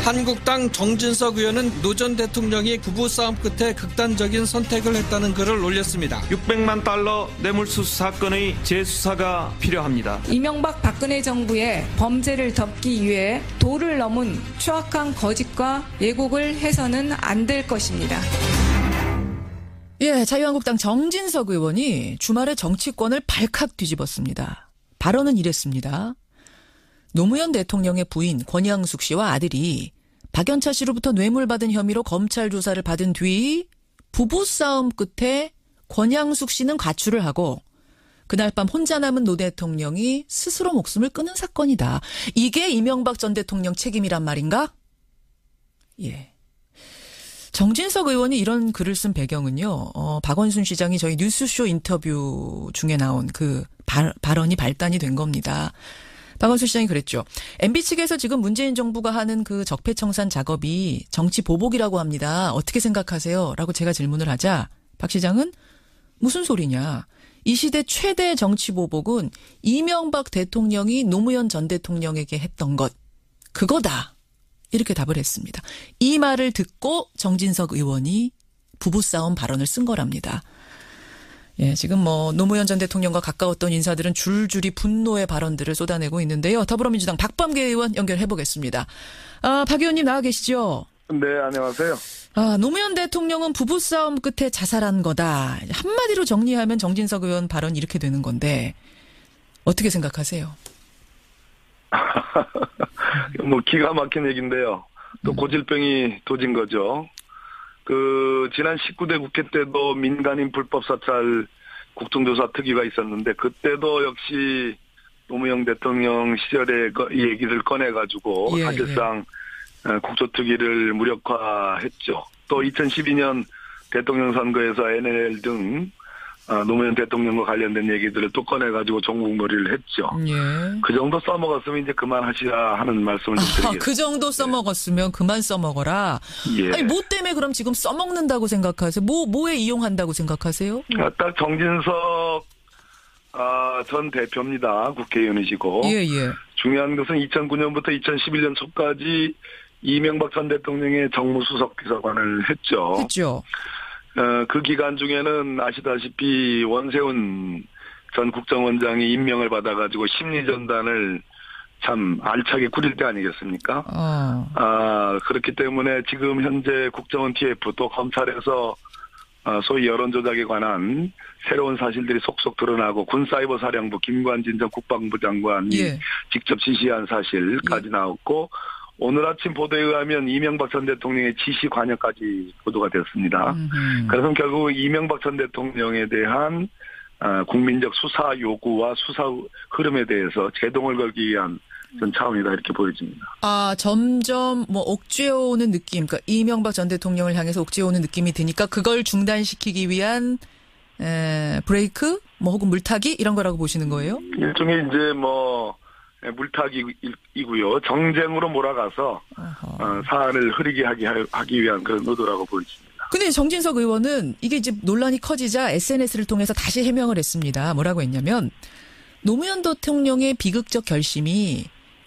한국당 정진석 의원은 노 전 대통령이 부부싸움 끝에 극단적인 선택을 했다는 글을 올렸습니다. 600만 달러 뇌물수수 사건의 재수사가 필요합니다. 이명박 박근혜 정부의 범죄를 덮기 위해 도를 넘은 추악한 거짓과 왜곡을 해서는 안 될 것입니다. 예, 자유한국당 정진석 의원이 주말에 정치권을 발칵 뒤집었습니다. 발언은 이랬습니다. 노무현 대통령의 부인 권양숙 씨와 아들이 박연차 씨로부터 뇌물 받은 혐의로 검찰 조사를 받은 뒤 부부싸움 끝에 권양숙 씨는 가출을 하고 그날 밤 혼자 남은 노 대통령이 스스로 목숨을 끊은 사건이다. 이게 이명박 전 대통령 책임이란 말인가? 예. 정진석 의원이 이런 글을 쓴 배경은요. 박원순 시장이 저희 뉴스쇼 인터뷰 중에 나온 그 발언이 발단이 된 겁니다. 박원순 시장이 그랬죠. MB 측에서 지금 문재인 정부가 하는 그 적폐청산 작업이 정치 보복이라고 합니다. 어떻게 생각하세요? 라고 제가 질문을 하자 박 시장은 무슨 소리냐. 이 시대 최대 정치 보복은 이명박 대통령이 노무현 전 대통령에게 했던 것. 그거다. 이렇게 답을 했습니다. 이 말을 듣고 정진석 의원이 부부싸움 발언을 쓴 거랍니다. 예, 지금 노무현 전 대통령과 가까웠던 인사들은 줄줄이 분노의 발언들을 쏟아내고 있는데요. 더불어민주당 박범계 의원 연결해 보겠습니다. 박 의원님 나와 계시죠? 네, 안녕하세요. 노무현 대통령은 부부싸움 끝에 자살한 거다. 한마디로 정리하면 정진석 의원 발언 이렇게 되는 건데 어떻게 생각하세요? 기가 막힌 얘기인데요. 또 고질병이 도진 거죠. 지난 19대 국회 때도 민간인 불법 사찰 국정조사 특위가 있었는데 그때도 역시 노무현 대통령 시절에 이 얘기를 꺼내가지고 사실상 국조특위를 무력화했죠. 또 2012년 대통령 선거에서 NLL 등 노무현 대통령과 관련된 얘기들을 또 꺼내가지고 전국몰이를 했죠. 예. 그 정도 써먹었으면 이제 그만하시라 하는 말씀을 좀 드리겠습니다. 그 정도 써먹었으면 그만 써먹어라. 예. 아니, 뭐 때문에 그럼 지금 써먹는다고 생각하세요? 뭐에 이용한다고 생각하세요? 딱 정진석 전 대표입니다. 국회의원이시고. 예. 중요한 것은 2009년부터 2011년 초까지 이명박 전 대통령의 정무수석 비서관을 했죠. 그 기간 중에는 아시다시피 원세훈 전 국정원장이 임명을 받아가지고 심리전단을 참 알차게 꾸릴 때 아니겠습니까? 그렇기 때문에 지금 현재 국정원 TF 또 검찰에서 소위 여론조작에 관한 새로운 사실들이 속속 드러나고 군사이버사령부 김관진 전 국방부 장관이 직접 지시한 사실까지 나왔고 오늘 아침 보도에 의하면 이명박 전 대통령의 지시 관여까지 보도가 됐습니다. 그래서 결국 이명박 전 대통령에 대한 국민적 수사 요구와 수사 흐름에 대해서 제동을 걸기 위한 전 차원이다 이렇게 보여집니다. 점점 옥죄어오는 느낌, 그러니까 이명박 전 대통령을 향해서 옥죄어오는 느낌이 드니까 그걸 중단시키기 위한 브레이크, 혹은 물타기 이런 거라고 보시는 거예요? 일종의 이제 물타기이고요. 정쟁으로 몰아가서 사안을 흐리게 하기 위한 그런 의도라고 보여집니다. 근데 정진석 의원은 이게 이제 논란이 커지자 SNS를 통해서 다시 해명을 했습니다. 뭐라고 했냐면 노무현 대통령의 비극적 결심이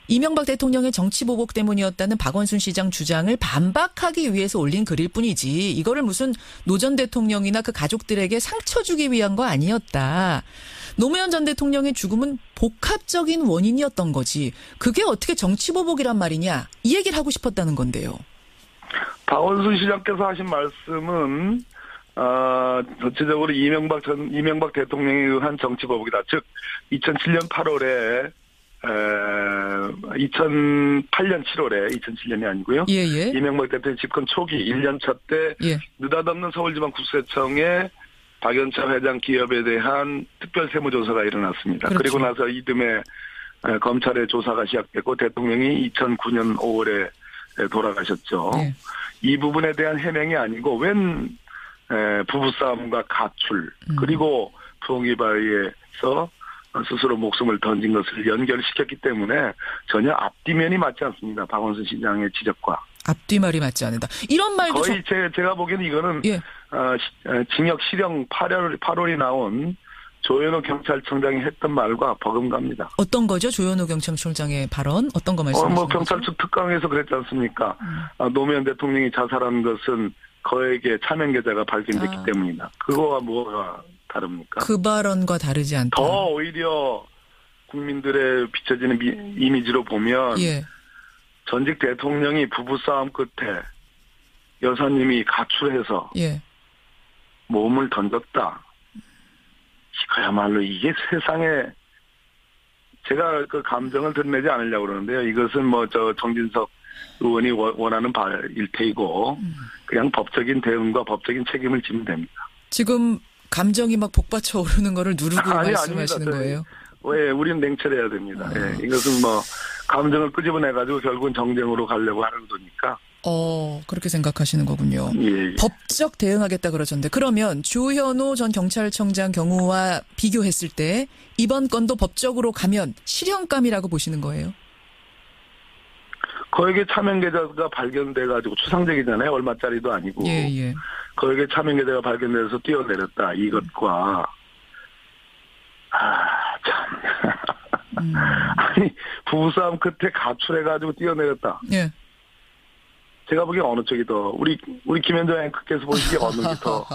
이명박 대통령의 정치보복 때문이었다는 박원순 시장 주장을 반박하기 위해서 올린 글일 뿐이지 이거를 무슨 노 전 대통령이나 그 가족들에게 상처 주기 위한 거 아니었다. 노무현 전 대통령의 죽음은 복합적인 원인이었던 거지. 그게 어떻게 정치보복이란 말이냐. 이 얘기를 하고 싶었다는 건데요. 박원순 시장께서 하신 말씀은 전체적으로 이명박 대통령에 의한 정치보복이다. 즉 2007년 8월에 2008년 7월에 2007년이 아니고요. 이명박 대통령 집권 초기 1년차 때 느닷없는 서울지방국세청에 박연차 회장 기업에 대한 특별 세무조사가 일어났습니다. 그렇죠. 그리고 나서 이듬해 검찰의 조사가 시작됐고 대통령이 2009년 5월에 돌아가셨죠. 이 부분에 대한 해명이 아니고 웬 부부싸움과 가출 그리고 부엉이바위에서 스스로 목숨을 던진 것을 연결시켰기 때문에 전혀 앞뒤면이 맞지 않습니다. 박원순 시장의 지적과. 앞뒤말이 맞지 않는다. 이런 말도 거의 제가 보기에는 이거는 징역 실형 8월이 나온 조현호 경찰청장이 했던 말과 버금갑니다. 어떤 거죠? 조현호 경찰청장의 발언? 어떤 거 말씀하시는 거죠? 경찰 측 특강에서 그랬지 않습니까? 노무현 대통령이 자살한 것은 거액의 차명 계좌가 발견됐기 때문이다. 그거와 뭐가 다릅니까? 그 발언과 다르지 않다. 더 오히려 국민들의 비춰지는 이미지로 보면 예. 전직 대통령이 부부싸움 끝에 여사님이 가출해서 예. 몸을 던졌다. 그야말로 이게 세상에 제가 그 감정을 드러내지 않으려고 그러는데요. 이것은 정진석 의원이 원하는 바일 테이고 그냥 법적인 대응과 법적인 책임을 지면 됩니다. 지금 감정이 막 복받쳐 오르는 거를 누르고 말씀하시는 거예요? 왜 우리는 냉철해야 됩니다. 예, 이것은 감정을 끄집어내가지고 결국은 정쟁으로 가려고 하는 거니까. 그렇게 생각하시는 거군요. 예. 법적 대응하겠다 그러셨는데 그러면 조현호 전 경찰청장 경우와 비교했을 때 이번 건도 법적으로 가면 실형감이라고 보시는 거예요? 거액의 차명 계좌가 발견돼가지고 추상적이잖아요. 얼마짜리도 아니고. 예. 거액의 차명 계좌가 발견돼서 뛰어내렸다. 이것과 참. 아니 부부싸움 끝에 가출해가지고 뛰어내렸다. 예. 제가 보기엔 어느 쪽이 더 우리 김현정 앵커께서 보시기에 어느 게 더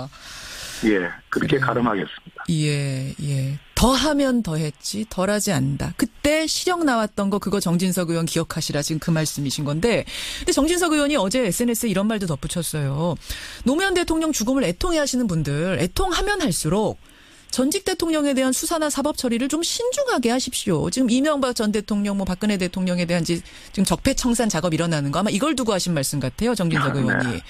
그렇게 가름하겠습니다. 예. 더하면 더했지 덜하지 않는다. 그때 실형 나왔던 거 그거 정진석 의원 기억하시라 지금 그 말씀이신 건데 근데 정진석 의원이 어제 SNS에 이런 말도 덧붙였어요. 노무현 대통령 죽음을 애통해하시는 분들 애통하면 할수록 전직 대통령에 대한 수사나 사법 처리를 좀 신중하게 하십시오. 지금 이명박 전 대통령, 박근혜 대통령에 대한 지금 적폐청산 작업 일어나는 거 아마 이걸 두고 하신 말씀 같아요. 정진석 의원이.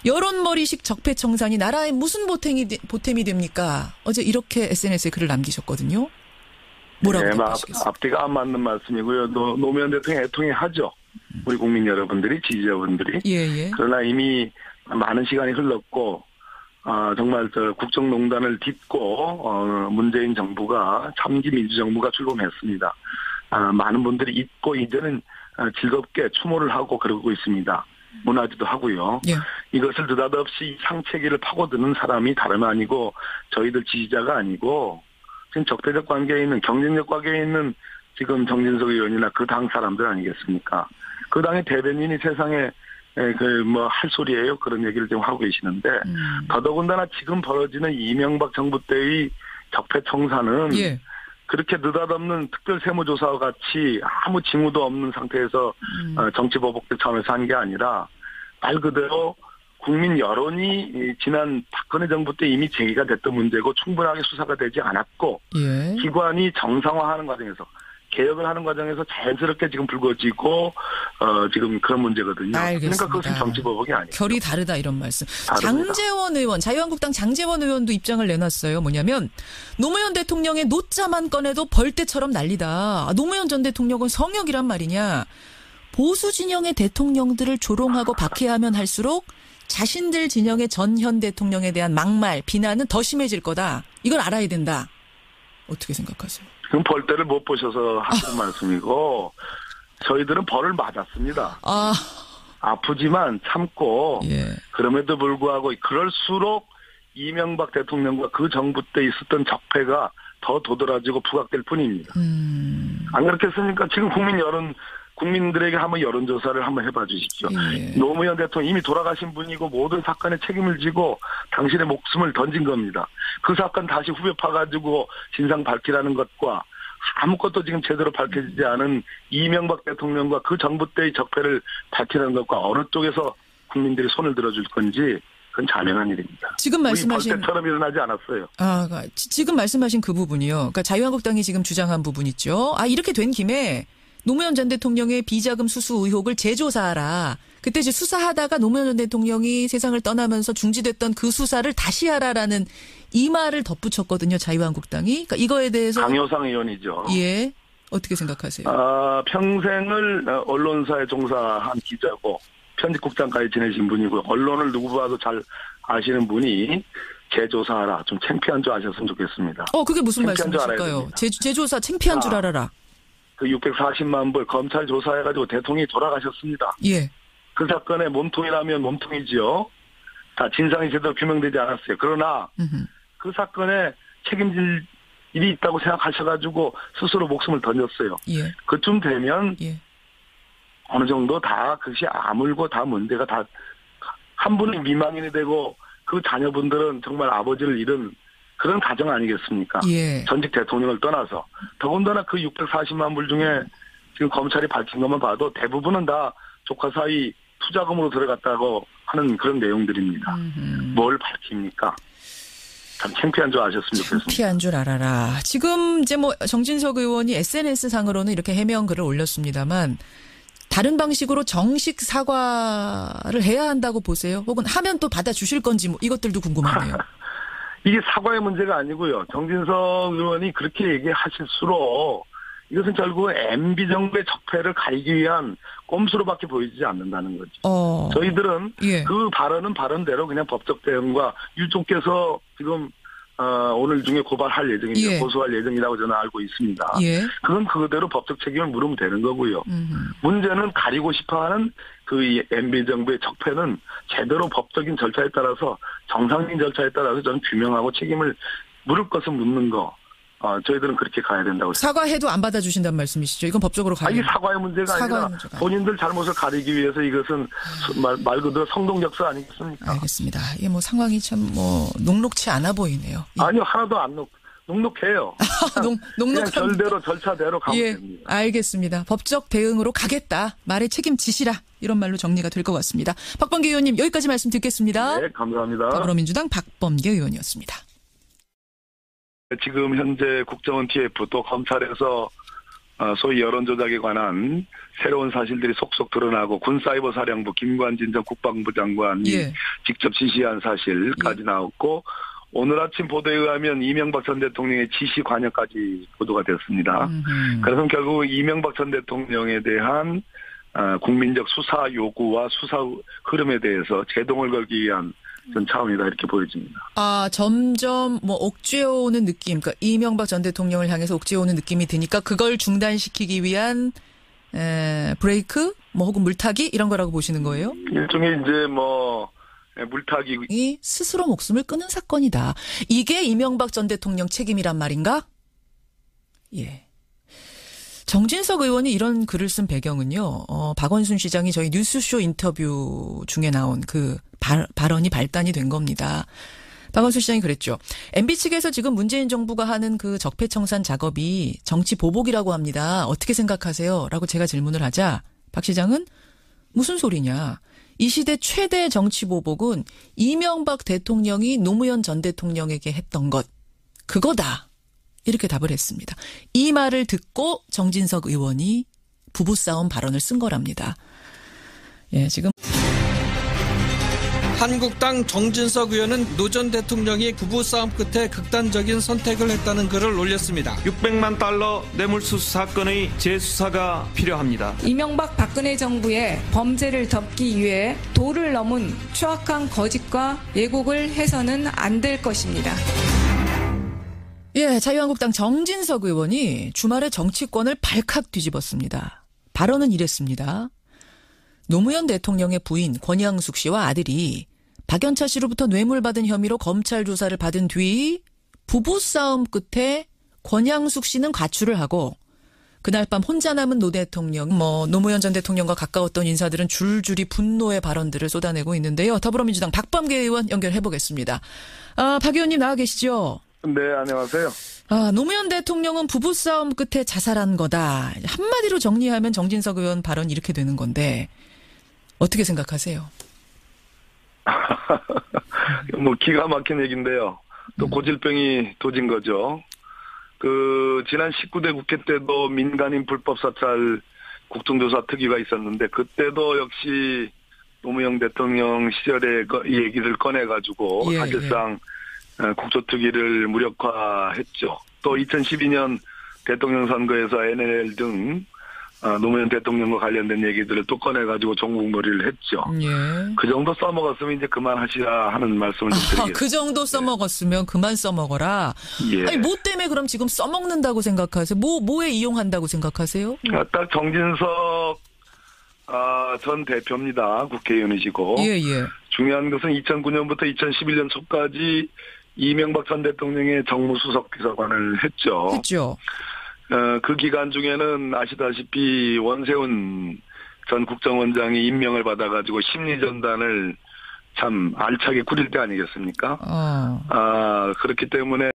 여론머리식 적폐청산이 나라에 무슨 보탬이 됩니까? 어제 이렇게 SNS에 글을 남기셨거든요. 뭐라고 답하시겠어요? 앞뒤가 안 맞는 말씀이고요. 노무현 대통령 애통해 하죠. 우리 국민 여러분들이, 지지자분들이. 예. 그러나 이미 많은 시간이 흘렀고 정말 국정농단을 딛고 문재인 정부가 참기 민주정부가 출범했습니다. 많은 분들이 잊고 이제는 즐겁게 추모를 하고 그러고 있습니다. 문화지도 하고요. 예. 이것을 느닷없이 상체기를 파고드는 사람이 다름 아니고 저희들 지지자가 아니고 지금 적대적 관계에 있는 경쟁력 관계에 있는 지금 정진석 의원이나 그 당 사람들 아니겠습니까? 그 당의 대변인이 세상에 할 소리예요. 그런 얘기를 지금 하고 계시는데 더더군다나 지금 벌어지는 이명박 정부 때의 적폐청산은 그렇게 느닷없는 특별세무조사와 같이 아무 징후도 없는 상태에서 정치보복대 차원에서 한 게 아니라 말 그대로 국민 여론이 지난 박근혜 정부 때 이미 제기가 됐던 문제고 충분하게 수사가 되지 않았고 기관이 정상화하는 과정에서 개혁을 하는 과정에서 자연스럽게 지금 불거지고 지금 그런 문제거든요. 알겠습니다. 그러니까 그것은 정치보복이 아니에요. 결이 다르다 이런 말씀. 다릅니다. 장제원 의원, 자유한국당 장제원 의원도 입장을 내놨어요. 뭐냐면 노무현 대통령의 노자만 꺼내도 벌떼처럼 난리다. 노무현 전 대통령은 성역이란 말이냐. 보수 진영의 대통령들을 조롱하고 박해하면 할수록 자신들 진영의 전현 대통령에 대한 막말, 비난은 더 심해질 거다. 이걸 알아야 된다. 어떻게 생각하세요? 그럼 벌떼를 못 보셔서 하시는 말씀이고 저희들은 벌을 맞았습니다. 아프지만 참고 그럼에도 불구하고 그럴수록 이명박 대통령과 그 정부 때 있었던 적폐가 더 도드라지고 부각될 뿐입니다. 안 그렇겠습니까? 지금 국민들에게 한번 여론조사를 한번 해봐 주십시오. 노무현 대통령 이미 돌아가신 분이고 모든 사건에 책임을 지고 당신의 목숨을 던진 겁니다. 그 사건 다시 후벼 파가지고 진상 밝히라는 것과 아무것도 지금 제대로 밝혀지지 않은 이명박 대통령과 그 정부 때의 적폐를 밝히는 것과 어느 쪽에서 국민들이 손을 들어줄 건지 그건 자명한 일입니다. 지금 말씀하신 벌떼처럼 일어나지 않았어요. 지금 말씀하신 그 부분이요. 그러니까 자유한국당이 지금 주장한 부분 있죠. 이렇게 된 김에 노무현 전 대통령의 비자금 수수 의혹을 재조사하라. 그때 이제 수사하다가 노무현 전 대통령이 세상을 떠나면서 중지됐던 그 수사를 다시 하라라는 이 말을 덧붙였거든요. 자유한국당이. 그러니까 이거에 대해서 강효상 의원이죠. 예. 어떻게 생각하세요? 평생을 언론사에 종사한 기자고 편집국장까지 지내신 분이고 언론을 누구보다도 잘 아시는 분이 재조사하라. 좀 창피한 줄 아셨으면 좋겠습니다. 그게 무슨 말씀이실까요? 재조사 창피한 줄 알아라. 그 640만 불 검찰 조사해가지고 대통령이 돌아가셨습니다. 예. 그 사건의 몸통이라면 몸통이지요. 다 진상이 제대로 규명되지 않았어요. 그러나 그 사건에 책임질 일이 있다고 생각하셔가지고 스스로 목숨을 던졌어요. 예. 그쯤 되면 예. 어느 정도 다 그것이 아물고 다 문제가 다 한 분이 미망인이 되고 그 자녀분들은 정말 아버지를 잃은 그런 가정 아니겠습니까? 예. 전직 대통령을 떠나서 더군다나 그 640만 불 중에 지금 검찰이 밝힌 것만 봐도 대부분은 다 조카 사이 투자금으로 들어갔다고 하는 그런 내용들입니다. 뭘 밝힙니까? 참 창피한 줄 아셨으면 좋겠습니다. 창피한 줄 알아라. 지금 이제 뭐 정진석 의원이 SNS 상으로는 이렇게 해명글을 올렸습니다만 다른 방식으로 정식 사과를 해야 한다고 보세요? 혹은 하면 또 받아주실 건지 뭐 이것들도 궁금하네요. 이게 사과의 문제가 아니고요. 정진석 의원이 그렇게 얘기하실수록 이것은 결국 MB 정부의 적폐를 가리기 위한 꼼수로밖에 보이지 않는다는 거죠. 저희들은 예. 그 발언은 발언대로 그냥 법적 대응과 유족께서 지금 오늘 중에 고발할 예정입니다. 예. 고소할 예정이라고 저는 알고 있습니다. 예. 그건 그대로 법적 책임을 물으면 되는 거고요. 문제는 가리고 싶어하는 그 MB 정부의 적폐는 제대로 법적인 절차에 따라서 정상적인 절차에 따라서 저는 규명하고 책임을 물을 것은 묻는 거. 저희들은 그렇게 가야 된다고 생각합니다. 사과해도 안 받아주신다는 말씀이시죠? 이건 법적으로 가야 이게 사과의 문제가 아니라 본인들 잘못을 가리기 위해서 이것은 말 그대로 성동적서 아니겠습니까? 알겠습니다. 이게 뭐 상황이 참 뭐 녹록치 않아 보이네요. 아니요, 하나도 안 녹록해요. 그냥 결대로 절차대로 가면 됩니다. 알겠습니다. 법적 대응으로 가겠다. 말에 책임지시라. 이런 말로 정리가 될 것 같습니다. 박범계 의원님 여기까지 말씀 듣겠습니다. 네, 감사합니다. 더불어민주당 박범계 의원이었습니다. 지금 현재 국정원 TF 또 검찰에서 소위 여론조작에 관한 새로운 사실들이 속속 드러나고 군사이버사령부 김관진 전 국방부 장관이 예. 직접 지시한 사실까지 나왔고 오늘 아침 보도에 의하면 이명박 전 대통령의 지시 관여까지 보도가 됐습니다. 그래서 결국 이명박 전 대통령에 대한 국민적 수사 요구와 수사 흐름에 대해서 제동을 걸기 위한 전 차원이다 이렇게 보여집니다. 점점 뭐 옥죄어오는 느낌, 그러니까 이명박 전 대통령을 향해서 옥죄어오는 느낌이 드니까 그걸 중단시키기 위한 브레이크, 뭐 혹은 물타기 이런 거라고 보시는 거예요? 일종의 이제 뭐 물타기. 이 스스로 목숨을 끊은 사건이다. 이게 이명박 전 대통령 책임이란 말인가? 예. 정진석 의원이 이런 글을 쓴 배경은요. 박원순 시장이 저희 뉴스쇼 인터뷰 중에 나온 그 발언이 발단이 된 겁니다. 박원순 시장이 그랬죠. MB 측에서 지금 문재인 정부가 하는 그 적폐청산 작업이 정치 보복이라고 합니다. 어떻게 생각하세요? 라고 제가 질문을 하자 박 시장은 무슨 소리냐. 이 시대 최대 정치 보복은 이명박 대통령이 노무현 전 대통령에게 했던 것. 그거다. 이렇게 답을 했습니다. 이 말을 듣고 정진석 의원이 부부싸움 발언을 쓴 거랍니다. 예, 지금. 한국당 정진석 의원은 노 전 대통령이 부부싸움 끝에 극단적인 선택을 했다는 글을 올렸습니다. 600만 달러 뇌물수수 사건의 재수사가 필요합니다. 이명박 박근혜 정부의 범죄를 덮기 위해 도를 넘은 추악한 거짓과 왜곡을 해서는 안 될 것입니다. 예, 자유한국당 정진석 의원이 주말에 정치권을 발칵 뒤집었습니다. 발언은 이랬습니다. 노무현 대통령의 부인 권양숙 씨와 아들이 박연차 씨로부터 뇌물 받은 혐의로 검찰 조사를 받은 뒤 부부싸움 끝에 권양숙 씨는 가출을 하고 그날 밤 혼자 남은 노 대통령, 노무현 전 대통령과 가까웠던 인사들은 줄줄이 분노의 발언들을 쏟아내고 있는데요. 더불어민주당 박범계 의원 연결해 보겠습니다. 박 의원님 나와 계시죠? 네, 안녕하세요. 노무현 대통령은 부부싸움 끝에 자살한 거다. 한마디로 정리하면 정진석 의원 발언 이렇게 되는 건데 어떻게 생각하세요? 뭐 기가 막힌 얘기인데요. 또 고질병이 도진 거죠. 지난 19대 국회 때도 민간인 불법 사찰 국정조사 특위가 있었는데 그때도 역시 노무현 대통령 시절에 이 얘기를 꺼내가지고 사실상 국조특위를 무력화했죠. 또 2012년 대통령 선거에서 NLL 등 노무현 대통령과 관련된 얘기들을 또 꺼내가지고 종국머리를 했죠. 예. 그 정도 써먹었으면 이제 그만하시라 하는 말씀을 좀 드리겠습니다. 그 정도 써먹었으면 그만 써먹어라. 예. 아니, 뭐 때문에 그럼 지금 써먹는다고 생각하세요? 뭐에 이용한다고 생각하세요? 딱 정진석 전 대표입니다. 국회의원이시고. 예. 중요한 것은 2009년부터 2011년 초까지 이명박 전 대통령의 정무수석 비서관을 했죠. 그 기간 중에는 아시다시피 원세훈 전 국정원장이 임명을 받아가지고 심리전단을 참 알차게 꾸릴 때 아니겠습니까? 그렇기 때문에